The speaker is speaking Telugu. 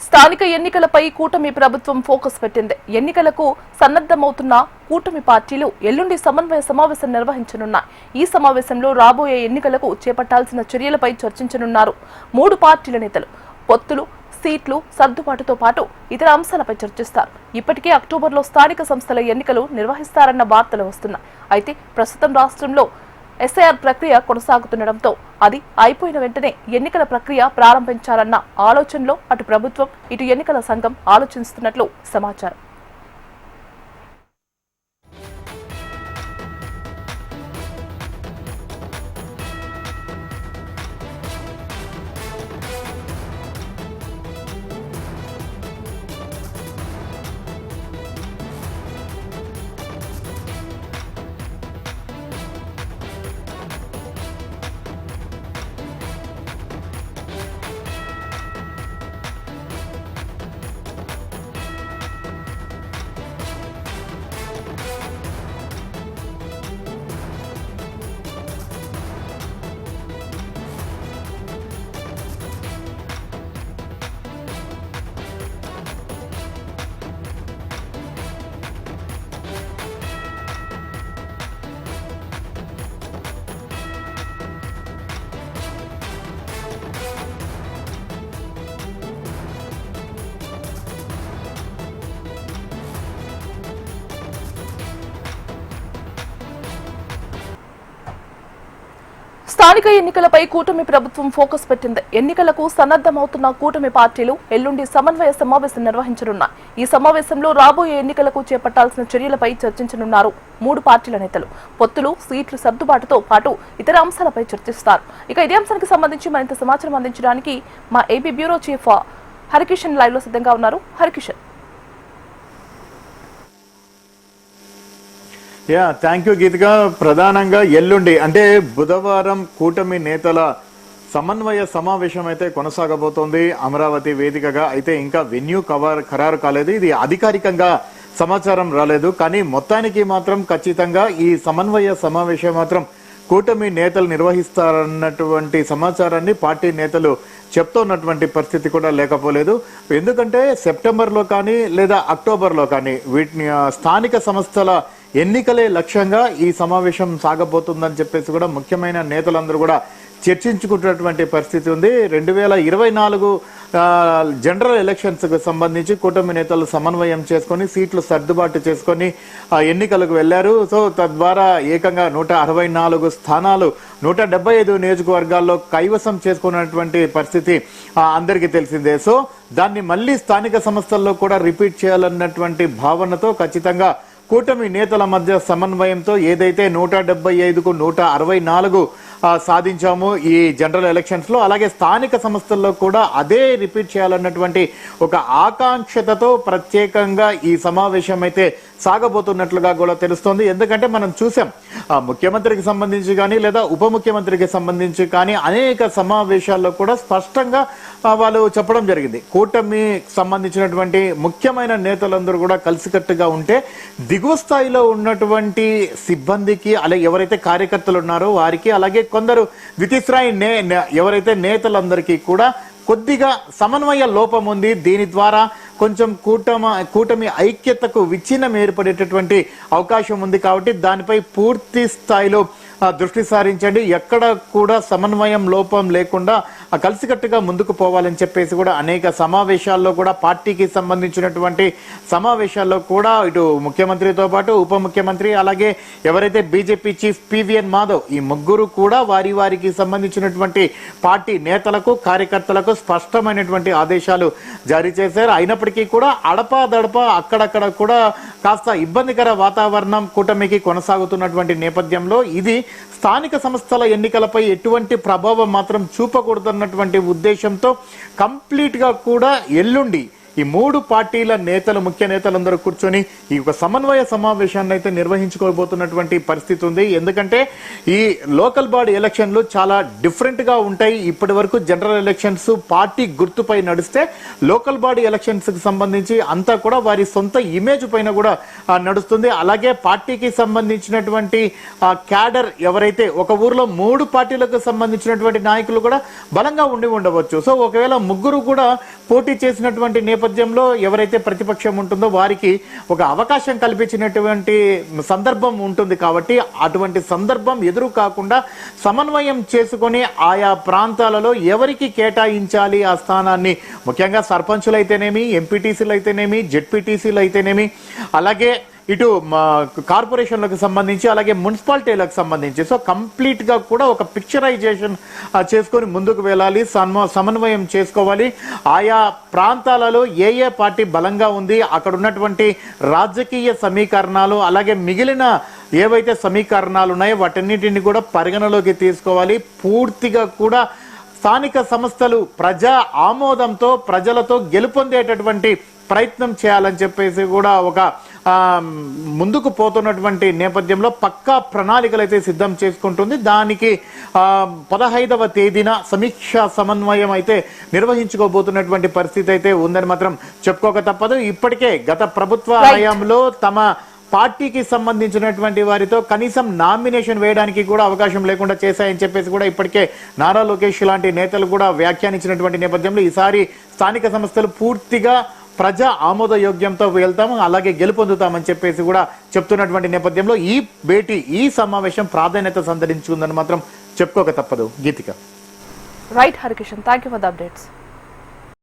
స్థానిక ఎన్నికలపై కూటమి ప్రభుత్వం ఫోకస్ పెట్టింది. ఎన్నికలకు సన్నద్ధమవుతున్న కూటమి పార్టీలు ఎల్లుండి సమన్వయ సమావేశం నిర్వహించనున్నాయి. ఈ సమావేశంలో రాబోయే ఎన్నికలకు చేపట్టాల్సిన చర్యలపై చర్చించనున్నారు. 3 పార్టీల నేతలు పొత్తులు, సీట్లు సర్దుబాటుతో పాటు ఇతర అంశాలపై చర్చిస్తారు. ఇప్పటికే అక్టోబర్లో స్థానిక సంస్థల ఎన్నికలు నిర్వహిస్తారన్న వార్తలు వస్తున్నాయి. అయితే ప్రస్తుతం రాష్ట్రంలో ఎస్ఐఆర్ ప్రక్రియ కొనసాగుతుండటంతో అది అయిపోయిన వెంటనే ఎన్నికల ప్రక్రియ ప్రారంభించాలన్న ఆలోచనలో అటు ప్రభుత్వం ఇటు ఎన్నికల సంఘం ఆలోచిస్తున్నట్లు సమాచారం. స్థానిక ఎన్నికలపై కూటమి ప్రభుత్వం ఫోకస్ పెట్టింది. ఎన్నికలకు సన్నద్ధమవుతున్న కూటమి పార్టీలు ఎల్లుండి సమన్వయ సమావేశం నిర్వహించనున్నారు. ఈ సమావేశంలో రాబోయే ఎన్నికలకు చేపట్టాల్సిన చర్యలపై చర్చించనున్నారు. 3 పార్టీల నేతలు పొత్తులు, సీట్లు సర్దుబాటుతో పాటు ఇతర అంశాలపై చర్చిస్తారు. ఇక ఇదే అంశానికి సంబంధించి మరింత సమాచారం అందించడానికి మా AB bureau chief Harikishan live లో సిద్ధంగా ఉన్నారు. హరికిషన్. థ్యాంక్ యూ గీతిక. ప్రధానంగా ఎల్లుండి అంటే బుధవారం కూటమి నేతల సమన్వయ సమావేశం అయితే కొనసాగబోతోంది అమరావతి వేదికగా. అయితే ఇంకా వెన్యూ ఖరారు కాలేదు, ఇది అధికారికంగా సమాచారం రాలేదు. కానీ మొత్తానికి మాత్రం ఖచ్చితంగా ఈ సమన్వయ సమావేశం మాత్రం కూటమి నేతలు నిర్వహిస్తారన్నటువంటి సమాచారాన్ని పార్టీ నేతలు చెప్తున్నటువంటి పరిస్థితి కూడా లేకపోలేదు. ఎందుకంటే సెప్టెంబర్లో కానీ లేదా అక్టోబర్లో కానీ వీటిని స్థానిక సంస్థల ఎన్నికలే లక్ష్యంగా ఈ సమావేశం సాగబోతుందని చెప్పేసి కూడా ముఖ్యమైన నేతలందరూ కూడా చర్చించుకుంటున్నటువంటి పరిస్థితి ఉంది. 2024 జనరల్ ఎలక్షన్స్ కు సంబంధించి కూటమి నేతలు సమన్వయం చేసుకొని సీట్లు సర్దుబాటు చేసుకొని ఎన్నికలకు వెళ్లారు. సో తద్వారా ఏకంగా 164 స్థానాలు 175 నియోజకవర్గాల్లో కైవసం చేసుకున్నటువంటి పరిస్థితి అందరికీ తెలిసిందే. సో దాన్ని మళ్ళీ స్థానిక సంస్థల్లో కూడా రిపీట్ చేయాలన్నటువంటి భావనతో ఖచ్చితంగా కూటమి నేతల మధ్య సమన్వయంతో ఏదైతే 175కు 164 సాధించాము ఈ జనరల్ ఎలక్షన్స్ లో, అలాగే స్థానిక సంస్థల్లో కూడా అదే రిపీట్ చేయాలన్నటువంటి ఒక ఆకాంక్షతతో ప్రత్యేకంగా ఈ సమావేశం అయితే సాగబోతున్నట్లుగా కూడా తెలుస్తోంది. ఎందుకంటే మనం చూసాం ముఖ్యమంత్రికి సంబంధించి కానీ లేదా ఉప ముఖ్యమంత్రికి సంబంధించి కానీ అనేక సమావేశాల్లో కూడా స్పష్టంగా వాళ్ళు చెప్పడం జరిగింది. కూటమి సంబంధించినటువంటి ముఖ్యమైన నేతలందరూ కూడా కలిసికట్టుగా ఉంటే దిగువ స్థాయిలో ఉన్నటువంటి సిబ్బందికి అలాగే ఎవరైతే కార్యకర్తలు ఉన్నారో వారికి, అలాగే కొందరు ద్వితీయస్థాయి ఎవరైతే నేతలందరికీ కూడా కొద్దిగా సమన్వయ లోపం ఉంది. దీని ద్వారా కొంచెం కూటమి ఐక్యతకు విచ్ఛిన్నం ఏర్పడేటటువంటి అవకాశం ఉంది. కాబట్టి దానిపై పూర్తి స్థాయిలో దృష్టి సారించండి, ఎక్కడ కూడా సమన్వయం లోపం లేకుండా కలిసికట్టుగా ముందుకు పోవాలని చెప్పేసి కూడా అనేక సమావేశాల్లో కూడా పార్టీకి సంబంధించినటువంటి సమావేశాల్లో కూడా ఇటు ముఖ్యమంత్రితో పాటు ఉప ముఖ్యమంత్రి అలాగే ఎవరైతే బీజేపీ చీఫ్ పివిఎన్ మాధవ్ ఈ ముగ్గురు కూడా వారికి సంబంధించినటువంటి పార్టీ నేతలకు కార్యకర్తలకు స్పష్టమైనటువంటి ఆదేశాలు జారీ చేశారు. అయినప్పటికీ కూడా అడపాదడప అక్కడక్కడ కూడా కాస్త ఇబ్బందికర వాతావరణం కూటమికి కొనసాగుతున్నటువంటి నేపథ్యంలో ఇది స్థానిక సంస్థల ఎన్నికలపై ఎటువంటి ప్రభావం మాత్రం చూపకూడదన్నటువంటి ఉద్దేశంతో కంప్లీట్ గా కూడా ఎల్లుండి ఈ మూడు పార్టీల నేతలు, ముఖ్య నేతలందరూ కూర్చొని ఈ ఒక సమన్వయ సమావేశాన్ని అయితే నిర్వహించుకోబోతున్నటువంటి పరిస్థితి ఉంది. ఎందుకంటే ఈ లోకల్ బాడీ ఎలక్షన్లు చాలా డిఫరెంట్ గా ఉంటాయి. ఇప్పటి వరకు జనరల్ ఎలక్షన్స్ పార్టీ గుర్తుపై నడిస్తే, లోకల్ బాడీ ఎలక్షన్స్ కి సంబంధించి అంతా కూడా వారి సొంత ఇమేజ్ పైన కూడా నడుస్తుంది. అలాగే పార్టీకి సంబంధించినటువంటి క్యాడర్ ఎవరైతే, ఒక ఊర్లో మూడు పార్టీలకు సంబంధించినటువంటి నాయకులు కూడా బలంగా ఉండి ఉండవచ్చు. సో ఒకవేళ ముగ్గురు కూడా పోటీ చేసినటువంటి నేపథ్యంలో ఎవరైతే ప్రతిపక్షం ఉంటుందో వారికి ఒక అవకాశం కల్పించినటువంటి సందర్భం ఉంటుంది. కాబట్టి అటువంటి సందర్భం ఎదురు కాకుండా సమన్వయం చేసుకొని ఆయా ప్రాంతాలలో ఎవరికి కేటాయించాలి ఆ స్థానాన్ని, ముఖ్యంగా సర్పంచులు అయితేనేమి, ఎంపీటీసీలు అయితేనేమి, జెడ్పీటీసీలు అయితేనేమి, అలాగే ఇటు కార్పొరేషన్లకు సంబంధించి, అలాగే మున్సిపాలిటీలకు సంబంధించి, సో కంప్లీట్ గా కూడా ఒక పిక్చరైజేషన్ చేసుకొని ముందుకు వెళ్ళాలి, సమన్వయం చేసుకోవాలి. ఆయా ప్రాంతాలలో ఏ ఏ పార్టీ బలంగా ఉంది, అక్కడ ఉన్నటువంటి రాజకీయ సమీకరణాలు, అలాగే మిగిలిన ఏవైతే సమీకరణాలు ఉన్నాయో వాటన్నిటిని కూడా పరిగణలోకి తీసుకోవాలి. పూర్తిగా కూడా స్థానిక సంస్థలు ప్రజా ఆమోదంతో ప్రజలతో గెలుపొందేటటువంటి ప్రయత్నం చేయాలని చెప్పేసి కూడా ఒక ముందుకు పోతున్నటువంటి నేపథ్యంలో పక్కా ప్రణాళికలు అయితే సిద్ధం చేసుకుంటుంది. దానికి 15వ తేదీన సమీక్ష సమన్వయం అయితే నిర్వహించుకోబోతున్నటువంటి పరిస్థితి అయితే ఉందని మాత్రం చెప్పుకోక తప్పదు. ఇప్పటికే గత ప్రభుత్వ హయాంలో తమ పార్టీకి సంబంధించినటువంటి వారితో కనీసం నామినేషన్ వేయడానికి కూడా అవకాశం లేకుండా చేశాయని చెప్పేసి కూడా ఇప్పటికే నారా లోకేష్ లాంటి నేతలు కూడా వ్యాఖ్యానించినటువంటి నేపథ్యంలో ఈసారి స్థానిక సంస్థలు పూర్తిగా ప్రజా ఆమోదయోగ్యంతో వెళ్తాము, అలాగే గెలుపొందుతామని చెప్పేసి కూడా చెప్తున్నటువంటి నేపథ్యంలో ఈ సమావేశం ప్రాధాన్యత సంతరించుకుందని మాత్రం చెప్పుకోక తప్పదు. Geethika. Right Harikishan, thank you for the updates.